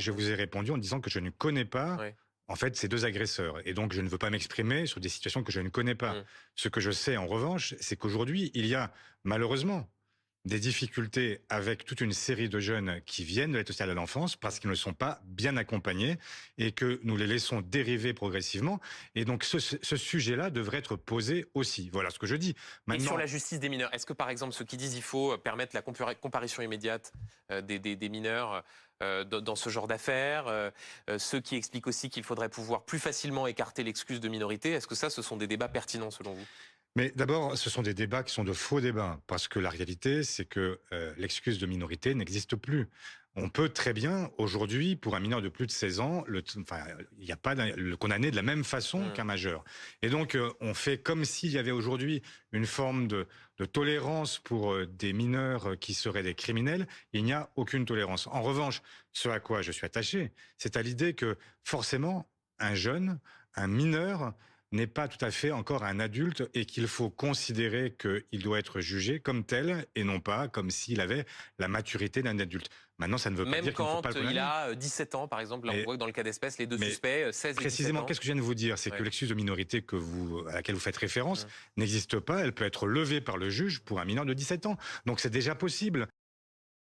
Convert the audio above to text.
Je vous ai répondu en disant que je ne connais pas, Ouais. en fait, ces 2 agresseurs et donc je ne veux pas m'exprimer sur des situations que je ne connais pas. Mmh. Ce que je sais en revanche, c'est qu'aujourd'hui, il y a malheureusement des difficultés avec toute une série de jeunes qui viennent de l'aide sociale à l'enfance parce qu'ils ne sont pas bien accompagnés et que nous les laissons dériver progressivement. Et donc ce sujet-là devrait être posé aussi. Voilà ce que je dis. Et sur Maintenant, la justice des mineurs, est-ce que par exemple ceux qui disent il faut permettre la comparution immédiate des mineurs dans ce genre d'affaires, ceux qui expliquent aussi qu'il faudrait pouvoir plus facilement écarter l'excuse de minorité, est-ce que ça, ce sont des débats pertinents selon vous? mais d'abord, ce sont des débats qui sont de faux débats, parce que la réalité, c'est que l'excuse de minorité n'existe plus. On peut très bien, aujourd'hui, pour un mineur de plus de 16 ans, enfin, il n'y a pas le condamner de la même façon Mmh. qu'un majeur. Et donc, on fait comme s'il y avait aujourd'hui une forme de tolérance pour des mineurs qui seraient des criminels. Il n'y a aucune tolérance. En revanche, ce à quoi je suis attaché, c'est à l'idée que forcément, un jeune, un mineur, n'est pas tout à fait encore un adulte et qu'il faut considérer qu'il doit être jugé comme tel et non pas comme s'il avait la maturité d'un adulte. Maintenant, ça ne veut pas Même dire qu'il ne faut pas quand le il condamner. a 17 ans, par exemple, là on Mais, voit que dans le cas d'espèce, les deux mais suspects, 16 et 17 précisément, ans. qu'est-ce que je viens de vous dire? C'est que Ouais. l'excuse de minorité à laquelle vous faites référence Mmh. n'existe pas. Elle peut être levée par le juge pour un mineur de 17 ans. Donc c'est déjà possible.